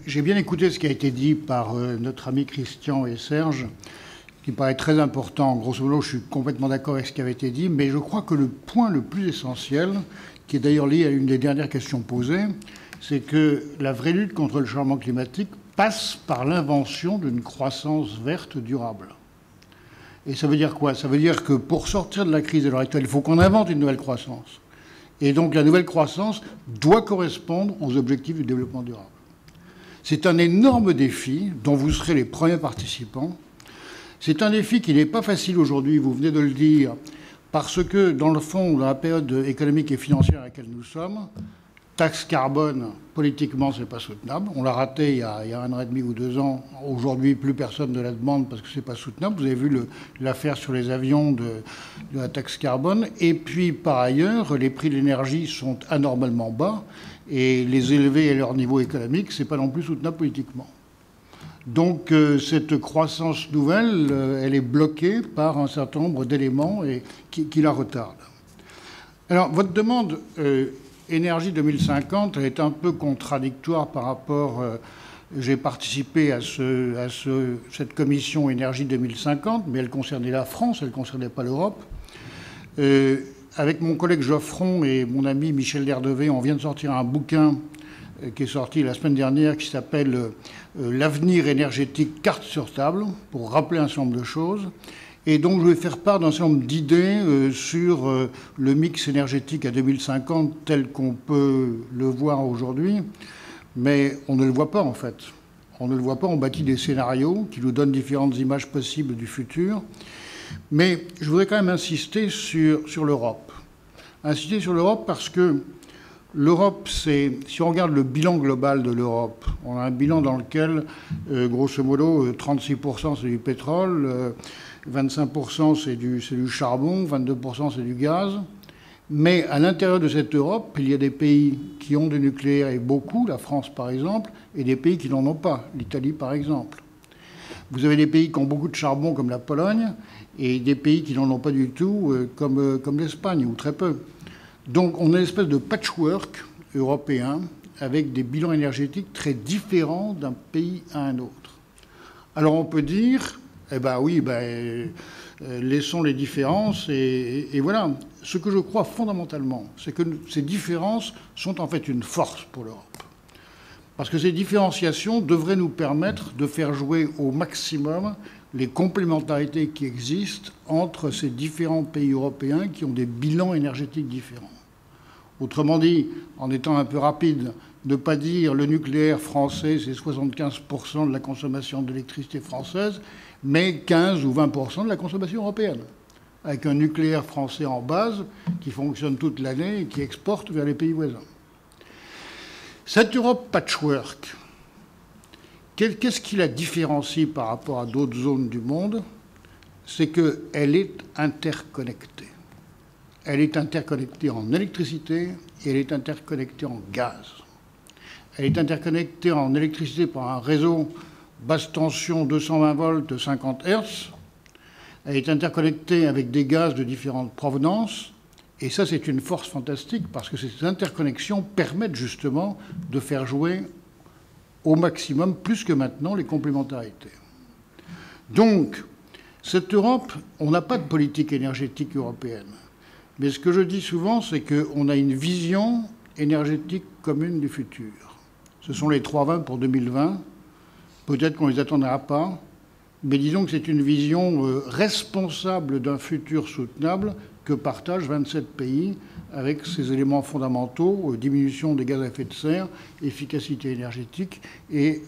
J'ai bien écouté ce qui a été dit par notre ami Christian et Serge, qui me paraît très important. Grosso modo, je suis complètement d'accord avec ce qui avait été dit, mais je crois que le point le plus essentiel, qui est d'ailleurs lié à une des dernières questions posées, c'est que la vraie lutte contre le changement climatique passe par l'invention d'une croissance verte durable. Et ça veut dire quoi? Ça veut dire que pour sortir de la crise de l'heure actuelle, il faut qu'on invente une nouvelle croissance. Et donc la nouvelle croissance doit correspondre aux objectifs du développement durable. C'est un énorme défi dont vous serez les premiers participants. C'est un défi qui n'est pas facile aujourd'hui, vous venez de le dire, parce que dans le fond, dans la période économique et financière à laquelle nous sommes, taxe carbone, politiquement, ce n'est pas soutenable. On l'a raté il y a 1 an et demi ou 2 ans. Aujourd'hui, plus personne ne la demande parce que ce n'est pas soutenable. Vous avez vu l'affaire sur les avions de la taxe carbone. Et puis, par ailleurs, les prix de l'énergie sont anormalement bas. Et les élever à leur niveau économique, ce n'est pas non plus soutenable politiquement. Donc, cette croissance nouvelle, elle est bloquée par un certain nombre d'éléments qui la retardent. Alors, votre demande... Énergie 2050 est un peu contradictoire par rapport... j'ai participé à cette commission Énergie 2050, mais elle concernait la France, elle ne concernait pas l'Europe. Avec mon collègue Geoffron et mon ami Michel Derdevé, on vient de sortir un bouquin qui est sorti la semaine dernière qui s'appelle « L'avenir énergétique, carte sur table », pour rappeler un certain nombre de choses. Et donc, je vais faire part d'un certain nombre d'idées sur le mix énergétique à 2050 tel qu'on peut le voir aujourd'hui. Mais on ne le voit pas, en fait. On ne le voit pas, on bâtit des scénarios qui nous donnent différentes images possibles du futur. Mais je voudrais quand même insister sur l'Europe. Insister sur l'Europe parce que l'Europe, c'est... Si on regarde le bilan global de l'Europe, on a un bilan dans lequel, grosso modo, 36% c'est du pétrole, 25% c'est du charbon, 22% c'est du gaz. Mais à l'intérieur de cette Europe, il y a des pays qui ont du nucléaire, et beaucoup, la France par exemple, et des pays qui n'en ont pas, l'Italie par exemple. Vous avez des pays qui ont beaucoup de charbon, comme la Pologne, et des pays qui n'en ont pas du tout, comme l'Espagne, ou très peu. Donc on a une espèce de patchwork européen, avec des bilans énergétiques très différents d'un pays à un autre. Alors on peut dire... Eh bien oui, laissons les différences et voilà. Ce que je crois fondamentalement, c'est que ces différences sont en fait une force pour l'Europe. Parce que ces différenciations devraient nous permettre de faire jouer au maximum les complémentarités qui existent entre ces différents pays européens qui ont des bilans énergétiques différents. Autrement dit, en étant un peu rapide, ne pas dire le nucléaire français, c'est 75% de la consommation d'électricité française, mais 15 ou 20% de la consommation européenne, avec un nucléaire français en base qui fonctionne toute l'année et qui exporte vers les pays voisins. Cette Europe patchwork, qu'est-ce qui la différencie par rapport à d'autres zones du monde? C'est qu'elle est interconnectée. Elle est interconnectée en électricité et elle est interconnectée en gaz. Elle est interconnectée en électricité par un réseau basse tension 220 volts 50 Hz. Elle est interconnectée avec des gaz de différentes provenances. Et ça, c'est une force fantastique parce que ces interconnexions permettent justement de faire jouer au maximum, plus que maintenant, les complémentarités. Donc, cette Europe, on n'a pas de politique énergétique européenne. Mais ce que je dis souvent, c'est qu'on a une vision énergétique commune du futur. Ce sont les 3-20 pour 2020. Peut-être qu'on ne les attendra pas, mais disons que c'est une vision responsable d'un futur soutenable que partagent 27 pays avec ces éléments fondamentaux, diminution des gaz à effet de serre, efficacité énergétique et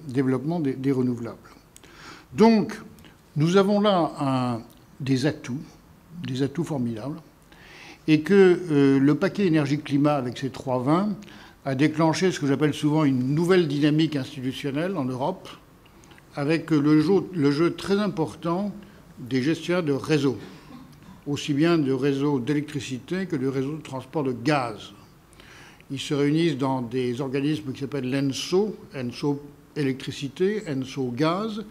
développement des renouvelables. Donc, nous avons là des atouts formidables, et que le paquet énergie-climat avec ces 3-20 a déclenché ce que j'appelle souvent une nouvelle dynamique institutionnelle en Europe, avec le jeu très important des gestionnaires de réseaux, aussi bien de réseaux d'électricité que de réseaux de transport de gaz. Ils se réunissent dans des organismes qui s'appellent l'ENSO, ENSO électricité, ENSO gaz,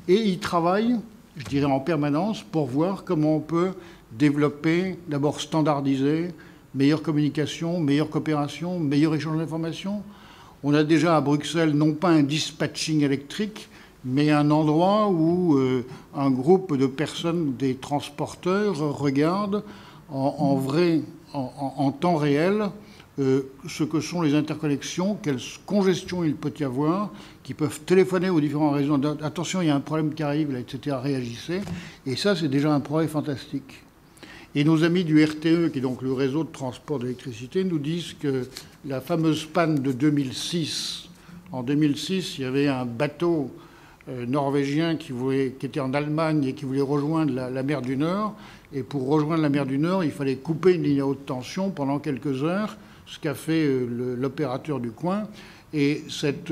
et ils travaillent, je dirais, en permanence pour voir comment on peut développer, d'abord standardiser, meilleure communication, meilleure coopération, meilleur échange d'informations, On a déjà à Bruxelles non pas un dispatching électrique, mais un endroit où un groupe de personnes, des transporteurs, regardent en temps réel ce que sont les interconnexions, quelle congestion il peut y avoir, qui peuvent téléphoner aux différents réseaux. Attention, il y a un problème qui arrive, là, etc. Réagissez. Et ça, c'est déjà un progrès fantastique. Et nos amis du RTE, qui est donc le réseau de transport d'électricité, nous disent que la fameuse panne de 2006, en 2006, il y avait un bateau norvégien qui était en Allemagne et qui voulait rejoindre la mer du Nord. Et pour rejoindre la mer du Nord, il fallait couper une ligne à haute tension pendant quelques heures, ce qu'a fait l'opérateur du coin. Et cette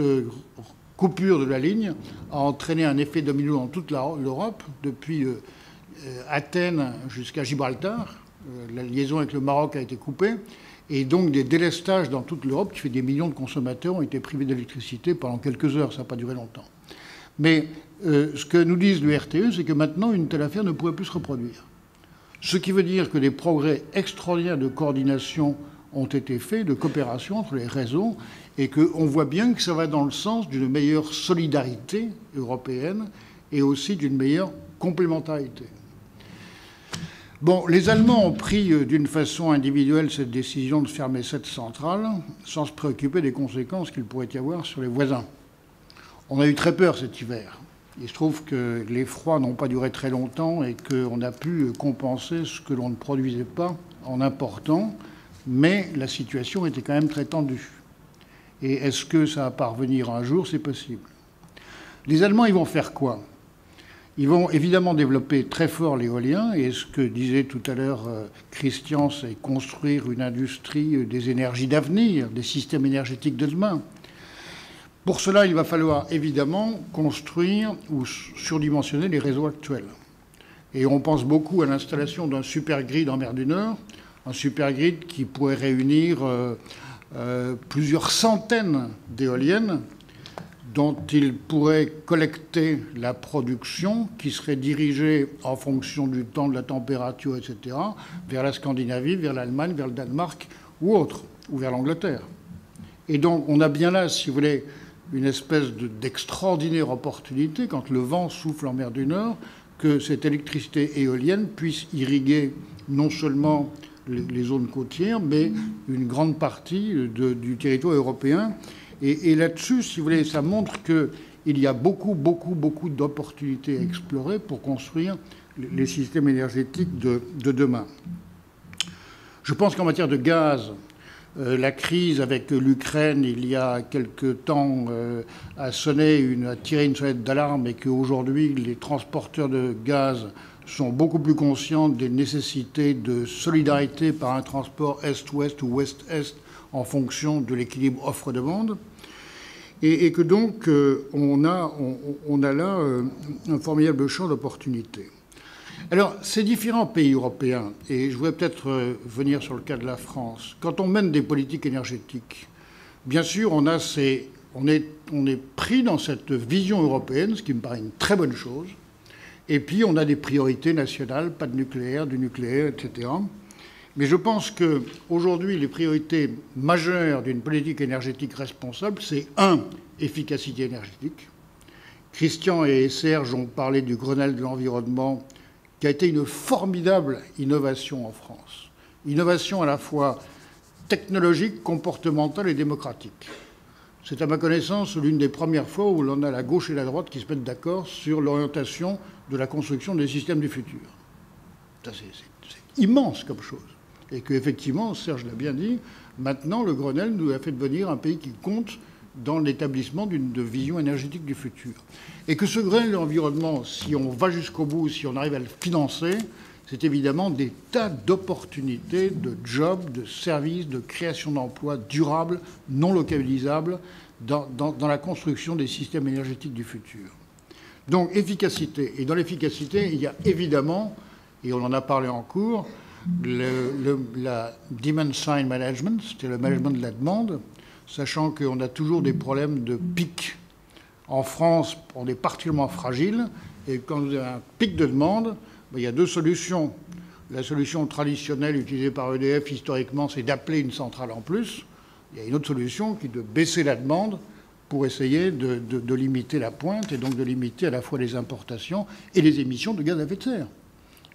coupure de la ligne a entraîné un effet domino dans toute l'Europe, depuis Athènes jusqu'à Gibraltar. La liaison avec le Maroc a été coupée. Et donc des délestages dans toute l'Europe, qui fait des millions de consommateurs, ont été privés d'électricité pendant quelques heures. Ça n'a pas duré longtemps. Mais ce que nous disent le RTE, c'est que maintenant, une telle affaire ne pourrait plus se reproduire. Ce qui veut dire que des progrès extraordinaires de coordination ont été faits, de coopération entre les réseaux, et qu'on voit bien que ça va dans le sens d'une meilleure solidarité européenne et aussi d'une meilleure complémentarité. Bon, les Allemands ont pris d'une façon individuelle cette décision de fermer cette centrale sans se préoccuper des conséquences qu'il pourrait y avoir sur les voisins. On a eu très peur cet hiver. Il se trouve que les froids n'ont pas duré très longtemps et qu'on a pu compenser ce que l'on ne produisait pas en important, mais la situation était quand même très tendue. Et est-ce que ça va parvenir un jour? C'est possible. Les Allemands, ils vont faire quoi? Ils vont évidemment développer très fort l'éolien, et ce que disait tout à l'heure Christian, c'est construire une industrie des énergies d'avenir, des systèmes énergétiques de demain. Pour cela, il va falloir évidemment construire ou surdimensionner les réseaux actuels. Et on pense beaucoup à l'installation d'un supergrid en mer du Nord, un supergrid qui pourrait réunir plusieurs centaines d'éoliennes dont il pourrait collecter la production qui serait dirigée en fonction du temps, de la température, etc., vers la Scandinavie, vers l'Allemagne, vers le Danemark ou autre, ou vers l'Angleterre. Et donc on a bien là, si vous voulez, une espèce d'extraordinaire opportunité, quand le vent souffle en mer du Nord, que cette électricité éolienne puisse irriguer non seulement les zones côtières, mais une grande partie du territoire européen. Et là-dessus, si vous voulez, ça montre qu'il y a beaucoup d'opportunités à explorer pour construire les systèmes énergétiques de demain. Je pense qu'en matière de gaz, la crise avec l'Ukraine, il y a quelque temps, a tiré une sonnette d'alarme, et qu'aujourd'hui, les transporteurs de gaz sont beaucoup plus conscients des nécessités de solidarité par un transport est-ouest ou ouest-est en fonction de l'équilibre offre-demande. Et que donc, on a là un formidable champ d'opportunités. Alors, ces différents pays européens, et je voudrais peut-être venir sur le cas de la France, quand on mène des politiques énergétiques, bien sûr, on est pris dans cette vision européenne, ce qui me paraît une très bonne chose, et puis on a des priorités nationales, pas de nucléaire, du nucléaire, etc. Mais je pense qu'aujourd'hui, les priorités majeures d'une politique énergétique responsable, c'est 1, efficacité énergétique. Christian et Serge ont parlé du Grenelle de l'environnement, qui a été une formidable innovation en France. Innovation à la fois technologique, comportementale et démocratique. C'est à ma connaissance l'une des premières fois où l'on a la gauche et la droite qui se mettent d'accord sur l'orientation de la construction des systèmes du futur. Ça, c'est immense comme chose. Et qu'effectivement, Serge l'a bien dit, maintenant le Grenelle nous a fait devenir un pays qui compte dans l'établissement d'une vision énergétique du futur. Et que ce Grenelle de l'environnement, si on va jusqu'au bout, si on arrive à le financer, c'est évidemment des tas d'opportunités, de jobs, de services, de création d'emplois durables, non localisables, dans la construction des systèmes énergétiques du futur. Donc, efficacité. Et dans l'efficacité, il y a évidemment, et on en a parlé en cours, la Demand Side Management, c'est le management de la demande, sachant qu'on a toujours des problèmes de pic. En France, on est particulièrement fragile, et quand vous avez un pic de demande, il y a deux solutions. La solution traditionnelle utilisée par EDF historiquement, c'est d'appeler une centrale en plus. Il y a une autre solution qui est de baisser la demande pour essayer de limiter la pointe et donc de limiter à la fois les importations et les émissions de gaz à effet de serre.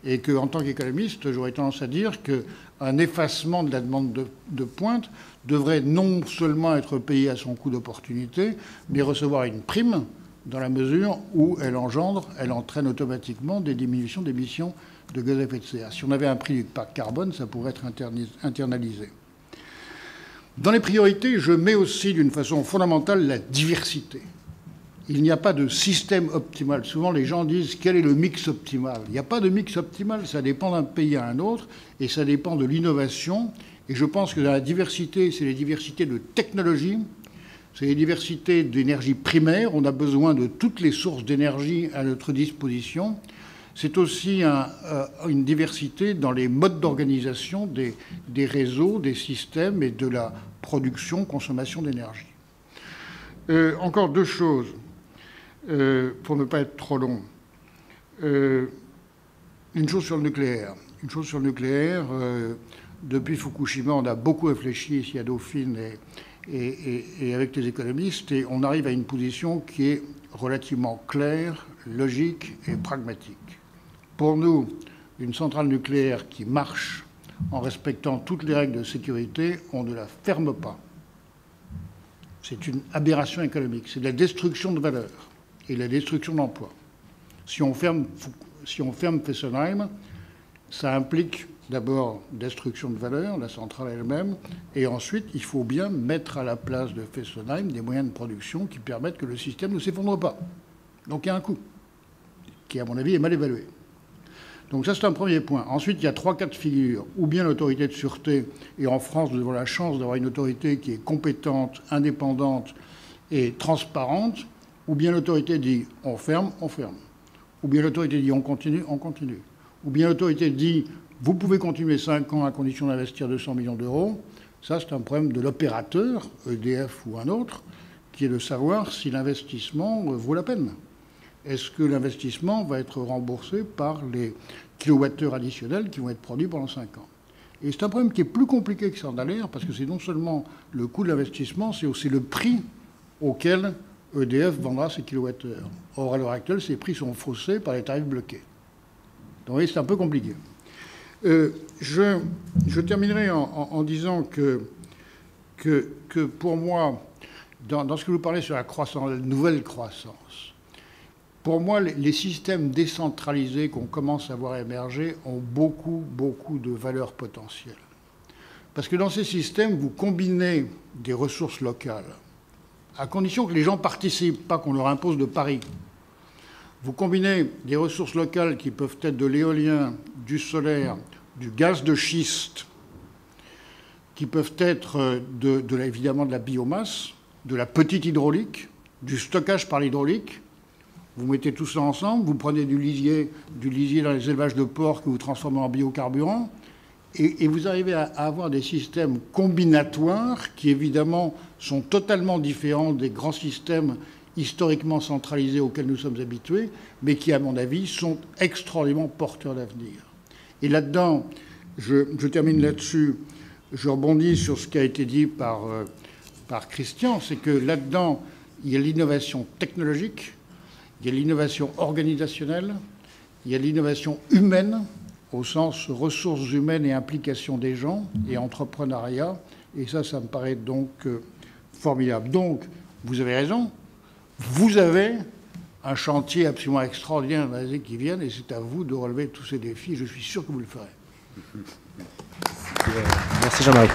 Et qu'en tant qu'économiste, j'aurais tendance à dire qu'un effacement de la demande de pointe devrait non seulement être payé à son coût d'opportunité, mais recevoir une prime dans la mesure où elle entraîne automatiquement des diminutions d'émissions de gaz à effet de serre. Si on avait un prix du carbone, ça pourrait être internalisé. Dans les priorités, je mets aussi d'une façon fondamentale la diversité. Il n'y a pas de système optimal. Souvent, les gens disent quel est le mix optimal. Il n'y a pas de mix optimal, ça dépend d'un pays à un autre et ça dépend de l'innovation. Et je pense que dans la diversité, c'est les diversités de technologies, c'est les diversités d'énergie primaire. On a besoin de toutes les sources d'énergie à notre disposition. C'est aussi une diversité dans les modes d'organisation des réseaux, des systèmes et de la production, consommation d'énergie. Encore deux choses, pour ne pas être trop long. Une chose sur le nucléaire. Depuis Fukushima, on a beaucoup réfléchi ici à Dauphine et avec les économistes, et on arrive à une position qui est relativement claire, logique et pragmatique. Pour nous, une centrale nucléaire qui marche en respectant toutes les règles de sécurité, on ne la ferme pas. C'est une aberration économique, c'est de la destruction de valeur et de la destruction d'emplois. Si on ferme Fessenheim, ça implique d'abord destruction de valeur, la centrale elle-même, et ensuite, il faut bien mettre à la place de Fessenheim des moyens de production qui permettent que le système ne s'effondre pas. Donc il y a un coût qui, à mon avis, est mal évalué. Donc ça, c'est un premier point. Ensuite, il y a 3 cas de figure. Ou bien l'autorité de sûreté, et en France, nous avons la chance d'avoir une autorité qui est compétente, indépendante et transparente, ou bien l'autorité dit on ferme, on ferme. Ou bien l'autorité dit on continue, on continue. Ou bien l'autorité dit vous pouvez continuer 5 ans à condition d'investir 200 millions d'euros. Ça, c'est un problème de l'opérateur, EDF ou un autre, qui est de savoir si l'investissement vaut la peine. Est-ce que l'investissement va être remboursé par les kilowattheures additionnels qui vont être produits pendant 5 ans? Et c'est un problème qui est plus compliqué que ça en a l'air, parce que c'est non seulement le coût de l'investissement, c'est aussi le prix auquel EDF vendra ses kilowattheures. Or, à l'heure actuelle, ces prix sont faussés par les tarifs bloqués. Donc, vous voyez, c'est un peu compliqué. Je terminerai en disant que pour moi, dans ce que vous parlez sur la croissance, la nouvelle croissance, pour moi, les systèmes décentralisés qu'on commence à voir émerger ont beaucoup de valeurs potentielles. Parce que dans ces systèmes, vous combinez des ressources locales, à condition que les gens participent, pas qu'on leur impose de pari. Vous combinez des ressources locales qui peuvent être de l'éolien, du solaire, du gaz de schiste, qui peuvent être évidemment de la biomasse, de la petite hydraulique, du stockage par l'hydraulique. Vous mettez tout ça ensemble, vous prenez du lisier dans les élevages de porcs que vous transformez en biocarburant, et vous arrivez à avoir des systèmes combinatoires qui, évidemment, sont totalement différents des grands systèmes historiquement centralisés auxquels nous sommes habitués, mais qui, à mon avis, sont extraordinairement porteurs d'avenir. Et là-dedans, je termine là-dessus, je rebondis sur ce qui a été dit par Christian, c'est que là-dedans, il y a l'innovation technologique, il y a l'innovation organisationnelle, il y a l'innovation humaine, au sens ressources humaines et implication des gens, et entrepreneuriat. Et ça me paraît donc formidable. Donc, vous avez raison, vous avez un chantier absolument extraordinaire dans les années qui viennent, et c'est à vous de relever tous ces défis. Je suis sûr que vous le ferez. Merci Jean-Marie.